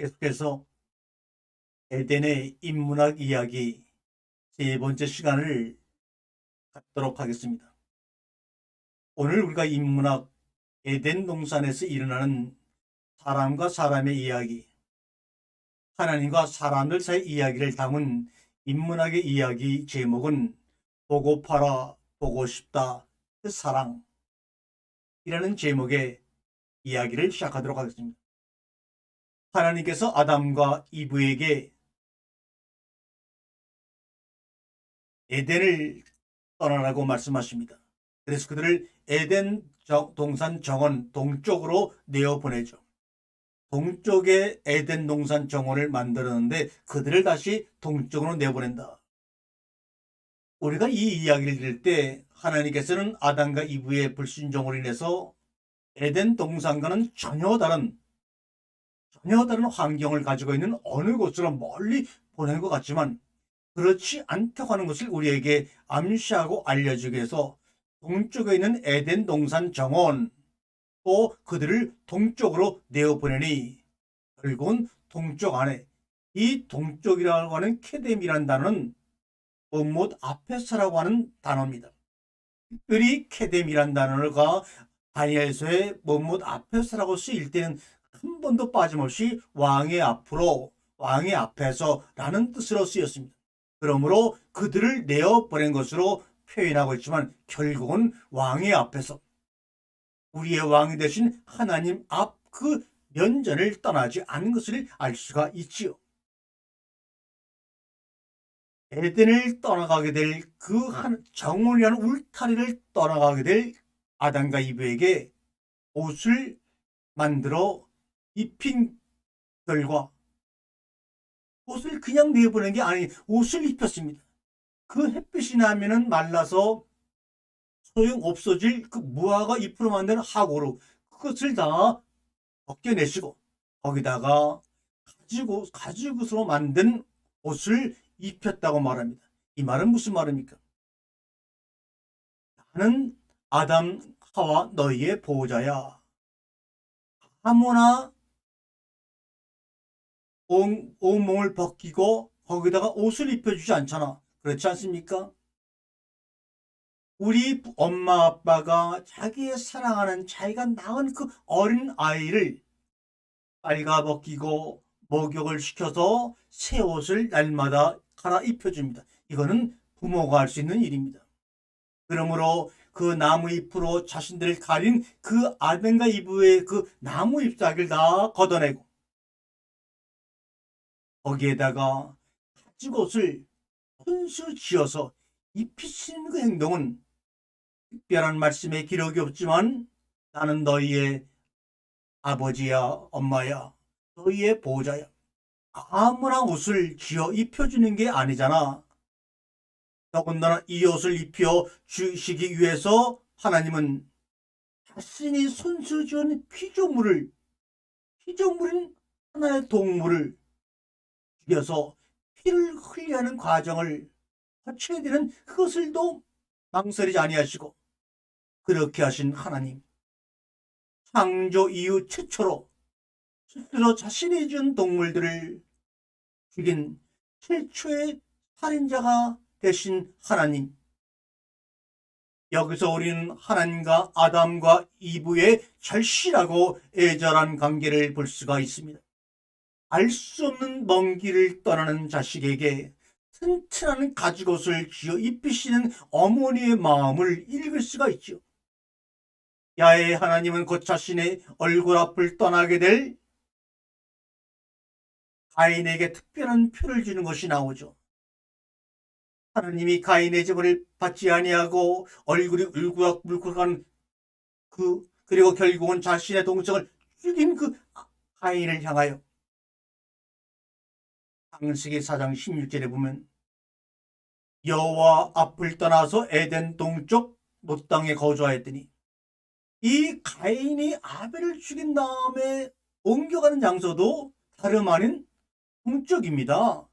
계속해서 에덴의 인문학 이야기 세 번째 시간을 갖도록 하겠습니다. 오늘 우리가 인문학 에덴 동산에서 일어나는 사람과 사람의 이야기, 하나님과 사람들 사이 이야기를 담은 인문학의 이야기 제목은 보고파라 보고 싶다 그 사랑이라는 제목의 이야기를 시작하도록 하겠습니다. 하나님께서 아담과 이브에게 에덴을 떠나라고 말씀하십니다. 그래서 그들을 에덴 동산 정원 동쪽으로 내어보내죠. 동쪽에 에덴 동산 정원을 만들었는데 그들을 다시 동쪽으로 내보낸다. 우리가 이 이야기를 들을 때 하나님께서는 아담과 이브의 불순종으로 인해서 에덴 동산과는 전혀 다른 환경을 가지고 있는 어느 곳으로 멀리 보내는 것 같지만 그렇지 않다고 하는 것을 우리에게 암시하고 알려주기 위해서 동쪽에 있는 에덴 동산 정원 또 그들을 동쪽으로 내어보내니 결국은 동쪽 안에 이 동쪽이라고 하는 케뎀이라는 단어는 못 아페스라고 하는 단어입니다. 특별히 케뎀이라는 단어가 다니엘서에 못 아페스라고 쓰일 때는 한 번도 빠짐없이 왕의 앞으로 왕의 앞에서라는 뜻으로 쓰였습니다. 그러므로 그들을 내어보낸 것으로 표현하고 있지만 결국은 왕의 앞에서 우리의 왕이 되신 하나님 앞 그 면전을 떠나지 않은 것을 알 수가 있지요. 에덴을 떠나가게 될 그 정원이라는 울타리를 떠나가게 될 아담과 이브에게 옷을 만들어 입힌 결과 옷을 그냥 내보낸 게 아니 옷을 입혔습니다. 그 햇빛이 나면은 말라서 소용 없어질 그 무화과 잎으로 만든 하고로 그것을 다 벗겨내시고 거기다가 가죽으로 만든 옷을 입혔다고 말합니다. 이 말은 무슨 말입니까? 나는 아담 하와 너희의 보호자야. 아무나 온몸을 벗기고 거기다가 옷을 입혀주지 않잖아. 그렇지 않습니까? 우리 엄마 아빠가 자기의 사랑하는 자기가 낳은 그 어린 아이를 빨가벗기고 목욕을 시켜서 새 옷을 날마다 갈아입혀줍니다. 이거는 부모가 할 수 있는 일입니다. 그러므로 그 나무 잎으로 자신들을 가린 그 아담과 이브의 그 나무 잎사귀를 다 걷어내고 거기에다가 가죽옷을 손수 쥐어서 입히시는 그 행동은 특별한 말씀에 기록이 없지만 나는 너희의 아버지야 엄마야 너희의 보호자야. 아무나 옷을 쥐어 입혀주는 게 아니잖아. 더군다나 이 옷을 입혀 주시기 위해서 하나님은 자신이 손수 지은 피조물인 하나의 동물을 죽여서 피를 흘리게 하는 과정을 거쳐야 되는 그것을도 망설이지 아니하시고 그렇게 하신 하나님 창조 이후 최초로 스스로 자신이 준 동물들을 죽인 최초의 살인자가 되신 하나님. 여기서 우리는 하나님과 아담과 이브의 절실하고 애절한 관계를 볼 수가 있습니다. 알 수 없는 먼 길을 떠나는 자식에게 튼튼한 가죽옷을 쥐어 입히시는 어머니의 마음을 읽을 수가 있죠. 야훼 하나님은 곧 자신의 얼굴 앞을 떠나게 될 가인에게 특별한 표를 주는 것이 나오죠. 하나님이 가인의 제물을 받지 아니하고 얼굴이 울그락불그락한 그리고 결국은 자신의 동생을 죽인 그 가인을 향하여 창세기 4장 16절에 보면 여호와 앞을 떠나서 에덴 동쪽 롯 땅에 거주하였더니 이 가인이 아벨을 죽인 다음에 옮겨가는 장소도 다름 아닌 동쪽입니다.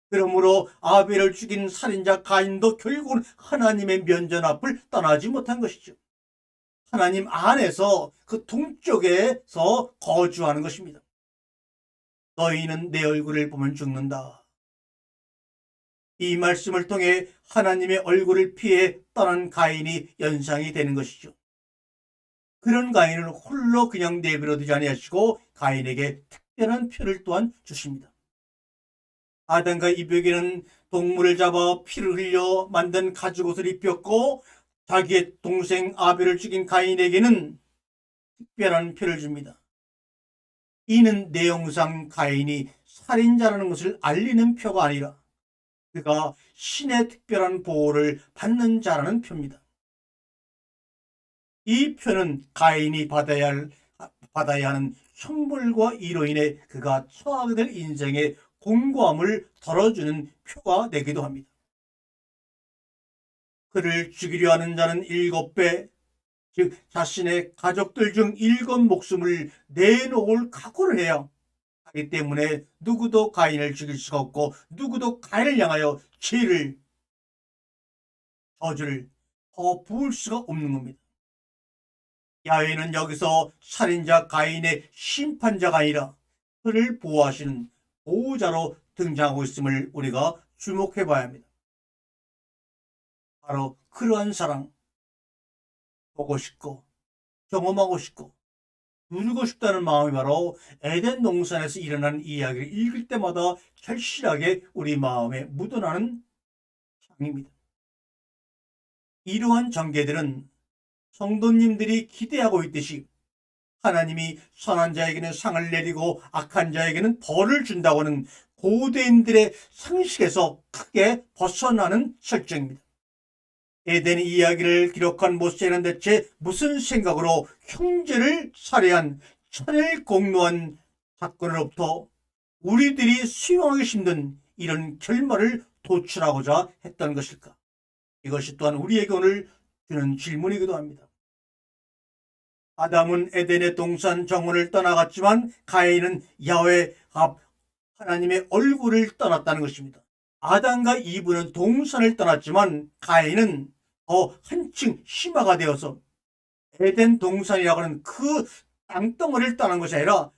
그러므로 아벨을 죽인 살인자 가인도 결국은 하나님의 면전 앞을 떠나지 못한 것이죠. 하나님 안에서 그 동쪽에서 거주하는 것입니다. 너희는 내 얼굴을 보면 죽는다. 이 말씀을 통해 하나님의 얼굴을 피해 떠난 가인이 연상이 되는 것이죠. 그런 가인을 홀로 그냥 내버려 두지 아니하시고 가인에게 특별한 표를 또한 주십니다. 아담과 이브에게는 동물을 잡아 피를 흘려 만든 가죽옷을 입혔고, 자기의 동생 아벨을 죽인 가인에게는 특별한 표를 줍니다. 이는 내용상 가인이 살인자라는 것을 알리는 표가 아니라 그가 신의 특별한 보호를 받는 자라는 표입니다. 이 표는 가인이 받아야 하는 형벌과 이로 인해 그가 처하게 될 인생의 공고함을 덜어주는 표가 되기도 합니다. 그를 죽이려 하는 자는 7배, 즉 자신의 가족들 중 7목숨을 내놓을 각오를 해야 하기 때문에 누구도 가인을 죽일 수가 없고 누구도 가인을 향하여 죄를, 저주를 더 부을 수가 없는 겁니다. 야훼는 여기서 살인자 가인의 심판자가 아니라 그를 보호하시는 보호자로 등장하고 있음을 우리가 주목해 봐야 합니다. 바로 그러한 사랑, 보고 싶고 경험하고 싶고 누리고 싶다는 마음이 바로 에덴 동산에서 일어난 이야기를 읽을 때마다 절실하게 우리 마음에 묻어나는 향입니다. 이러한 전개들은 성도님들이 기대하고 있듯이 하나님이 선한 자에게는 상을 내리고 악한 자에게는 벌을 준다고 하는 고대인들의 상식에서 크게 벗어나는 설정입니다. 에덴 이야기를 기록한 모세는 대체 무슨 생각으로 형제를 살해한 천일 공로한 사건으로부터 우리들이 수용하기 힘든 이런 결말을 도출하고자 했던 것일까? 이것이 또한 우리에게 오늘 주는 질문이기도 합니다. 아담은 에덴의 동산 정원을 떠나갔지만 가인은 야훼 앞 하나님의 얼굴을 떠났다는 것입니다. 아담과 이브는 동산을 떠났지만 가인은 더 한층 심화가 되어서 에덴 동산이라고 하는 그 땅덩어리를 떠난 것이 아니라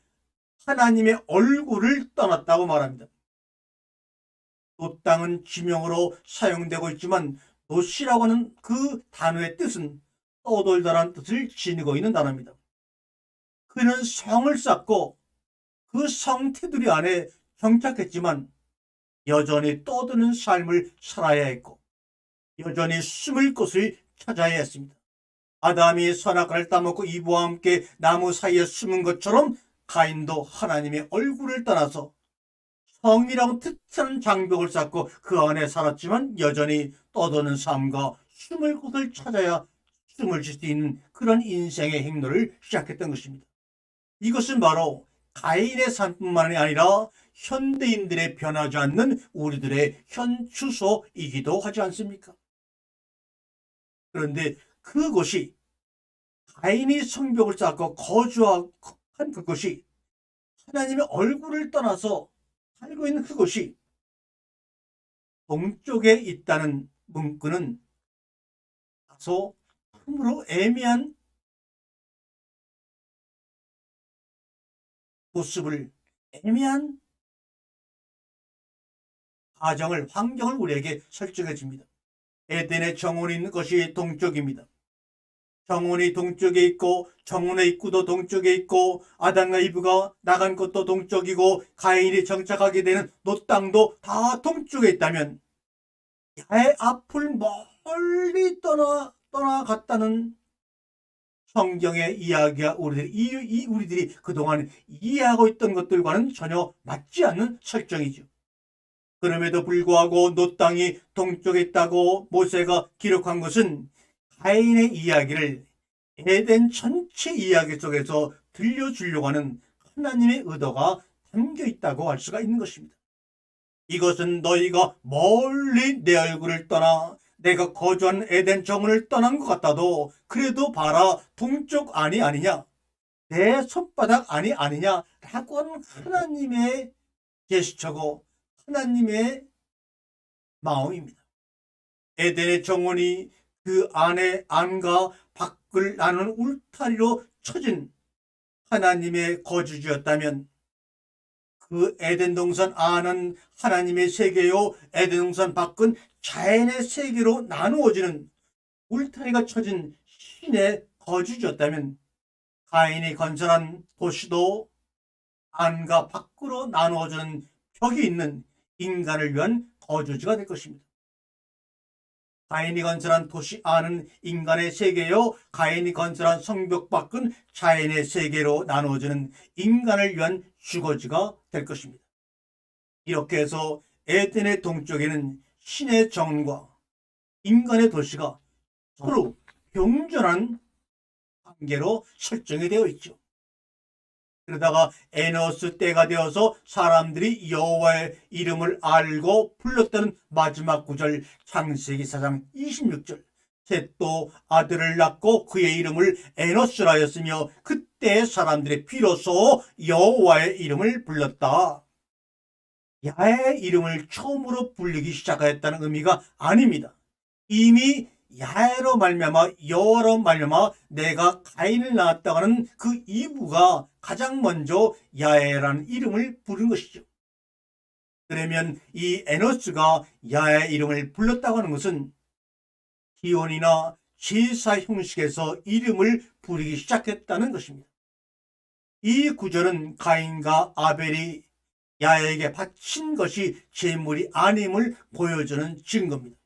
하나님의 얼굴을 떠났다고 말합니다. 노 땅은 지명으로 사용되고 있지만 노시라고 하는 그 단어의 뜻은 떠돌다라는 뜻을 지니고 있는 단어입니다. 그는 성을 쌓고 그 성 테두리 안에 정착했지만 여전히 떠드는 삶을 살아야 했고 여전히 숨을 곳을 찾아야 했습니다. 아담이 선악과를 따먹고 이브와 함께 나무 사이에 숨은 것처럼 가인도 하나님의 얼굴을 떠나서 성이라고 튼튼한 장벽을 쌓고 그 안에 살았지만 여전히 떠도는 삶과 숨을 곳을 찾아야 숨을 쉴 수 있는 그런 인생의 행로를 시작했던 것입니다. 이것은 바로 가인의 삶뿐만이 아니라 현대인들의 변하지 않는 우리들의 현 주소이기도 하지 않습니까? 그런데 그곳이 가인이 성벽을 쌓고 거주한 그곳이 하나님의 얼굴을 떠나서 살고 있는 그곳이 동쪽에 있다는 문구는 다소 참으로 애매한 모습을, 애매한 환경을 우리에게 설정해 줍니다. 에덴의 정원이 있는 것이 동쪽입니다. 정원이 동쪽에 있고 정원의 입구도 동쪽에 있고 아담과 이브가 나간 것도 동쪽이고 가인이 정착하게 되는 노 땅도 다 동쪽에 있다면 야훼 앞을 멀리 떠나갔다는 성경의 이야기가 우리들이 그동안 이해하고 있던 것들과는 전혀 맞지 않는 설정이죠. 그럼에도 불구하고 노 땅이 동쪽에 있다고 모세가 기록한 것은 가인의 이야기를 에덴 전체 이야기 속에서 들려주려고 하는 하나님의 의도가 담겨 있다고 할 수가 있는 것입니다. 이것은 너희가 멀리 내 얼굴을 떠나 내가 거주한 에덴 정원을 떠난 것 같아도 그래도 봐라 동쪽 안이 아니냐, 내 손바닥 안이 아니냐라고 하는 하나님의 제스처고 하나님의 마음입니다. 에덴의 정원이 그 안에 안과 밖을 나누는 울타리로 쳐진 하나님의 거주지였다면 그 에덴 동산 안은 하나님의 세계요 에덴 동산 밖은 자연의 세계로 나누어지는 울타리가 쳐진 신의 거주지였다면 가인이 건설한 도시도 안과 밖으로 나누어지는 벽이 있는 인간을 위한 거주지가 될 것입니다. 가인이 건설한 도시 안은 인간의 세계요 가인이 건설한 성벽 밖은 자연의 세계로 나누어지는 인간을 위한 주거지가 될 것입니다. 이렇게 해서 에덴의 동쪽에는 신의 정원과 인간의 도시가 서로 병존한 관계로 설정이 되어 있죠. 그러다가 에노스 때가 되어서 사람들이 여호와의 이름을 알고 불렀다는 마지막 구절 창세기 4장 26절. 셋도 아들을 낳고 그의 이름을 에노스라 하였으며 그때 사람들이 비로소 여호와의 이름을 불렀다. 야의 이름을 처음으로 불리기 시작하였다는 의미가 아닙니다. 이미 야로 말미암아 여호와로 말미암아 내가 가인을 낳았다고 하는 그 이브가 가장 먼저 야훼라는 이름을 부른 것이죠. 그러면 이 에노스가 야의 이름을 불렀다고 하는 것은 기원이나 제사 형식에서 이름을 부르기 시작했다는 것입니다. 이 구절은 가인과 아벨이 야훼에게 바친 것이 제물이 아님을 보여주는 증거입니다.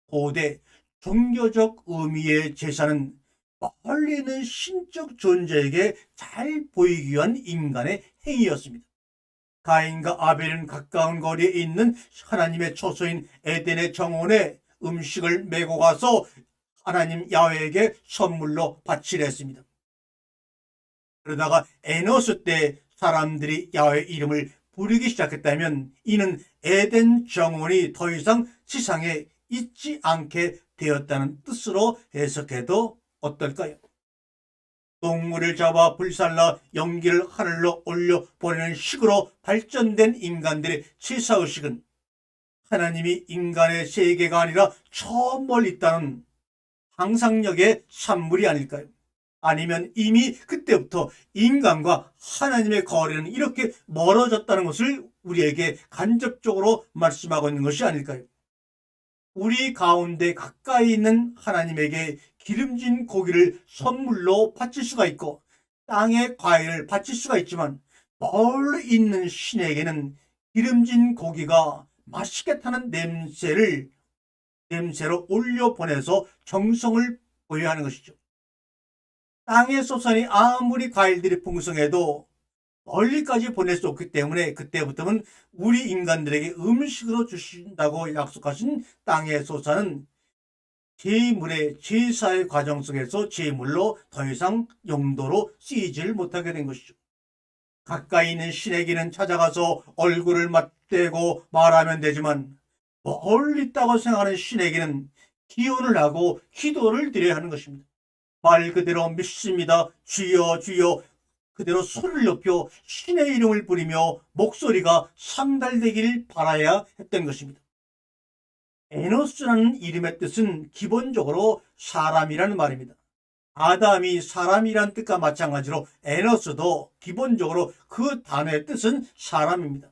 고대 종교적 의미의 제사는 멀리 있는 신적 존재에게 잘 보이기 위한 인간의 행위였습니다. 가인과 아벨은 가까운 거리에 있는 하나님의 처소인 에덴의 정원에 음식을 메고 가서 하나님 야훼에게 선물로 바치려 했습니다. 그러다가 에노스 때 사람들이 야훼 이름을 부르기 시작했다면 이는 에덴 정원이 더 이상 세상에 있지 않게 되었다는 뜻으로 해석해도 어떨까요? 동물을 잡아 불살라 연기를 하늘로 올려 보내는 식으로 발전된 인간들의 제사의식은 하나님이 인간의 세계가 아니라 저 멀리 있다는 상상력의 산물이 아닐까요? 아니면 이미 그때부터 인간과 하나님의 거리는 이렇게 멀어졌다는 것을 우리에게 간접적으로 말씀하고 있는 것이 아닐까요? 우리 가운데 가까이 있는 하나님에게 기름진 고기를 선물로 바칠 수가 있고 땅의 과일을 바칠 수가 있지만 멀리 있는 신에게는 기름진 고기가 맛있겠다는 냄새로 올려보내서 정성을 보여야 하는 것이죠. 땅의 소산이 아무리 과일들이 풍성해도 멀리까지 보낼 수 없기 때문에 그때부터는 우리 인간들에게 음식으로 주신다고 약속하신 땅의 소산은 제물의 제사의 과정 속에서 제물로 더 이상 용도로 쓰이질 못하게 된 것이죠. 가까이 있는 신에게는 찾아가서 얼굴을 맞대고 말하면 되지만 멀리 있다고 생각하는 신에게는 기원을 하고 기도를 드려야 하는 것입니다. 말 그대로 믿습니다. 주여 주여 그대로 소리를 높여 신의 이름을 부리며 목소리가 상달되길 바라야 했던 것입니다. 에노스라는 이름의 뜻은 기본적으로 사람이라는 말입니다. 아담이 사람이란 뜻과 마찬가지로 에노스도 기본적으로 그 단어의 뜻은 사람입니다.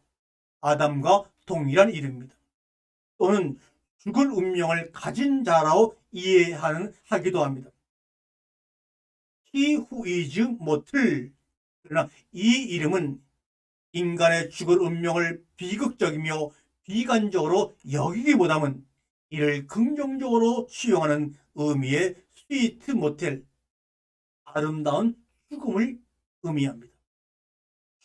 아담과 동일한 이름입니다. 또는 죽을 운명을 가진 자라고 이해하기도 합니다. He who is mortal. 그러나 이 이름은 인간의 죽을 운명을 비극적이며 비관적으로 여기기보다는 이를 긍정적으로 수용하는 의미의 스위트 모텔, 아름다운 죽음을 의미합니다.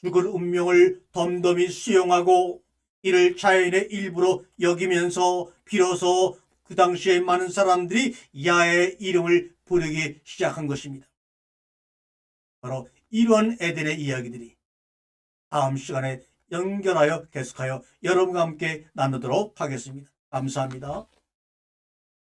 죽을 운명을 덤덤히 수용하고 이를 자연의 일부로 여기면서 비로소 그 당시에 많은 사람들이 야의 이름을 부르기 시작한 것입니다. 바로 이러한 에덴의 이야기들이 다음 시간에 연결하여 계속하여 여러분과 함께 나누도록 하겠습니다. 감사합니다.